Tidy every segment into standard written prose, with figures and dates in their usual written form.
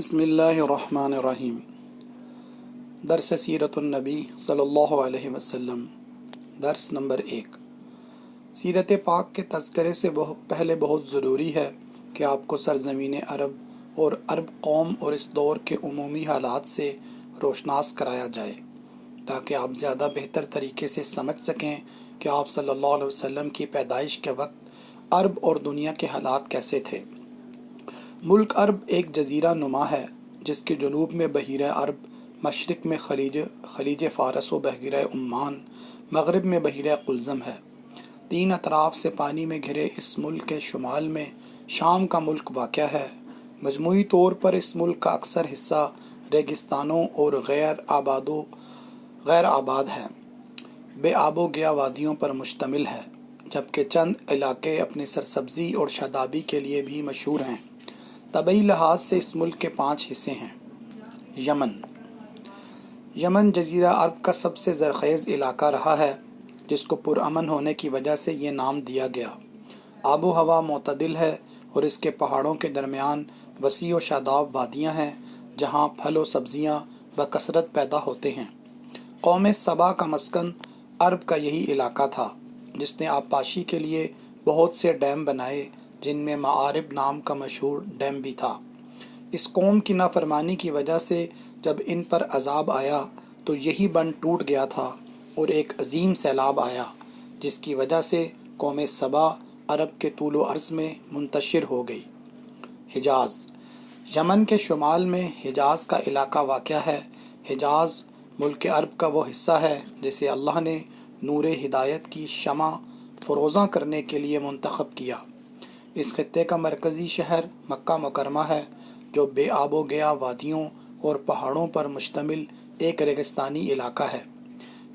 بسم اللہ الرحمن الرحیم۔ درس سیرت النبی صلی اللہ علیہ وسلم۔ درس نمبر 1۔ سیرت پاک کے تذکرے سے پہلے بہت ضروری ہے کہ آپ کو سرزمین عرب اور عرب قوم اور اس دور کے عمومی حالات سے روشناس کرایا جائے، تاکہ آپ زیادہ بہتر طریقے سے سمجھ سکیں کہ آپ صلی اللہ علیہ وسلم کی پیدائش کے وقت عرب اور دنیا کے حالات کیسے تھے۔ ملک عرب ایک جزیرہ نما ہے جس کے جنوب میں بحیرہ عرب، مشرق میں خلیج فارس و بحیرہ عمان، مغرب میں بحیرہ قلزم ہے۔ 3 اطراف سے پانی میں گھرے اس ملک کے شمال میں شام کا ملک واقع ہے۔ مجموعی طور پر اس ملک کا اکثر حصہ ریگستانوں اور غیر آباد ہے، بے آب و گیا وادیوں پر مشتمل ہے، جبکہ چند علاقے اپنی سرسبزی اور شادابی کے لیے بھی مشہور ہیں۔ طبعی لحاظ سے اس ملک کے 5 حصے ہیں۔ یمن جزیرہ عرب کا سب سے زرخیز علاقہ رہا ہے، جس کو پرامن ہونے کی وجہ سے یہ نام دیا گیا۔ آب و ہوا معتدل ہے اور اس کے پہاڑوں کے درمیان وسیع و شاداب وادیاں ہیں جہاں پھل و سبزیاں بکثرت پیدا ہوتے ہیں۔ قوم سبا کا مسکن عرب کا یہی علاقہ تھا، جس نے آبپاشی کے لیے بہت سے ڈیم بنائے، جن میں معارب نام کا مشہور ڈیم بھی تھا۔ اس قوم کی نافرمانی کی وجہ سے جب ان پر عذاب آیا تو یہی بند ٹوٹ گیا تھا اور ایک عظیم سیلاب آیا، جس کی وجہ سے قوم سبا عرب کے طول و عرض میں منتشر ہو گئی۔ حجاز یمن کے شمال میں حجاز کا علاقہ واقع ہے۔ حجاز ملک عرب کا وہ حصہ ہے جسے اللہ نے نور ہدایت کی شمع فروزاں کرنے کے لیے منتخب کیا۔ اس خطے کا مرکزی شہر مکہ مکرمہ ہے، جو بے آب و گیا وادیوں اور پہاڑوں پر مشتمل ایک ریگستانی علاقہ ہے۔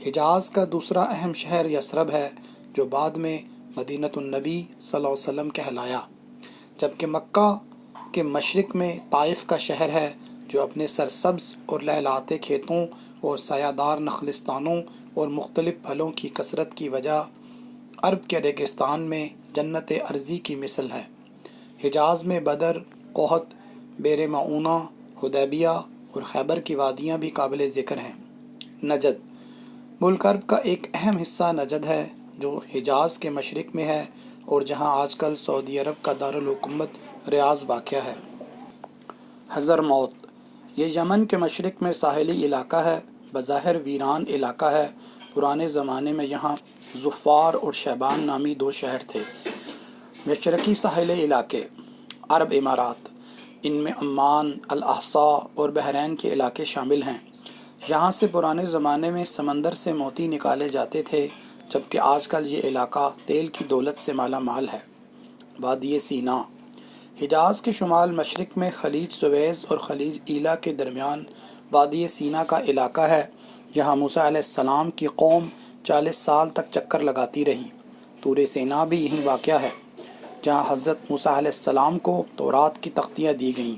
حجاز کا دوسرا اہم شہر یثرب ہے، جو بعد میں مدینۃ النبی صلی اللہ علیہ وسلم کہلایا، جبکہ مکہ کے مشرق میں طائف کا شہر ہے، جو اپنے سرسبز اور لہلاتے کھیتوں اور سایہ دار نخلستانوں اور مختلف پھلوں کی کثرت کی وجہ عرب کے ریگستان میں جنت ارضی کی مثل ہے۔ حجاز میں بدر، قحط، بیر معونہ، حدیبیہ اور خیبر کی وادیاں بھی قابل ذکر ہیں۔ نجد ملک عرب کا ایک اہم حصہ نجد ہے، جو حجاز کے مشرق میں ہے اور جہاں آج کل سعودی عرب کا دارالحکومت ریاض واقع ہے۔ حضرموت یہ یمن کے مشرق میں ساحلی علاقہ ہے، بظاہر ویران علاقہ ہے۔ پرانے زمانے میں یہاں ظفار اور شیبان نامی 2 شہر تھے۔ مشرقی ساحلی علاقے عرب امارات، ان میں عمان، الاحساء اور بحرین کے علاقے شامل ہیں۔ یہاں سے پرانے زمانے میں سمندر سے موتی نکالے جاتے تھے، جبکہ آج کل یہ علاقہ تیل کی دولت سے مالا مال ہے۔ وادی سینا حجاز کے شمال مشرق میں خلیج سویز اور خلیج ایلا کے درمیان وادی سینا کا علاقہ ہے، جہاں موسیٰ علیہ السلام کی قوم 40 سال تک چکر لگاتی رہی۔ طور سینا بھی یہیں واقع ہے، جہاں حضرت موسیٰ علیہ السلام کو تورات کی تختیاں دی گئیں۔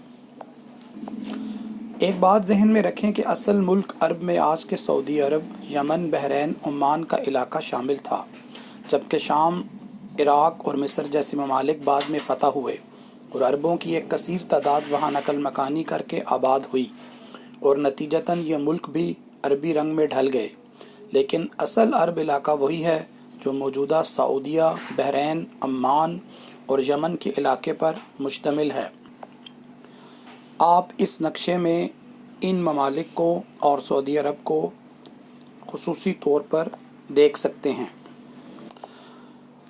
ایک بات ذہن میں رکھیں کہ اصل ملک عرب میں آج کے سعودی عرب، یمن، بحرین، عمان کا علاقہ شامل تھا، جبکہ شام، عراق اور مصر جیسے ممالک بعد میں فتح ہوئے اور عربوں کی ایک کثیر تعداد وہاں نقل مکانی کر کے آباد ہوئی، اور نتیجتاً یہ ملک بھی عربی رنگ میں ڈھل گئے۔ لیکن اصل عرب علاقہ وہی ہے جو موجودہ سعودیہ، بحرین، عمان اور یمن کے علاقے پر مشتمل ہے۔ آپ اس نقشے میں ان ممالک کو اور سعودی عرب کو خصوصی طور پر دیکھ سکتے ہیں۔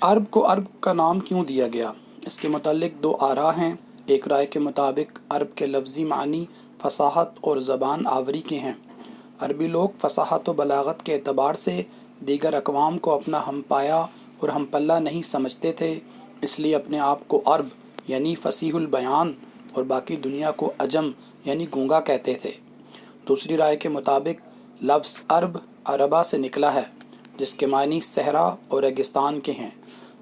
عرب کو عرب کا نام کیوں دیا گیا؟ اس کے متعلق 2 آراء ہیں۔ ایک رائے کے مطابق عرب کے لفظی معنی فصاحت اور زبان آوری کے ہیں۔ عربی لوگ فصاحت و بلاغت کے اعتبار سے دیگر اقوام کو اپنا ہم پایا اور ہم پلہ نہیں سمجھتے تھے، اس لیے اپنے آپ کو عرب یعنی فصیح البیان اور باقی دنیا کو عجم یعنی گونگا کہتے تھے۔ دوسری رائے کے مطابق لفظ عرب عربہ سے نکلا ہے، جس کے معنی صحرا اور ریگستان کے ہیں۔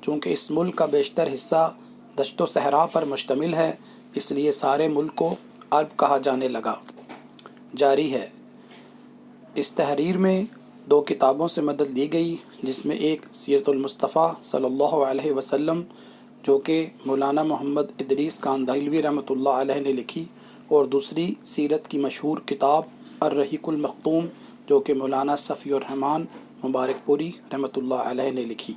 چونکہ اس ملک کا بیشتر حصہ دشت و صحرا پر مشتمل ہے، اس لیے سارے ملک کو عرب کہا جانے لگا۔ جاری ہے۔ اس تحریر میں 2 کتابوں سے مدد لی گئی، جس میں ایک سیرت المصطفیٰ صلی اللہ علیہ وسلم، جو کہ مولانا محمد ادریس کاندھلوی رحمۃ اللہ علیہ نے لکھی، اور دوسری سیرت کی مشہور کتاب الرحیق المختوم جو کہ مولانا صفی الرحمن مبارک پوری رحمۃ اللہ علیہ نے لکھی۔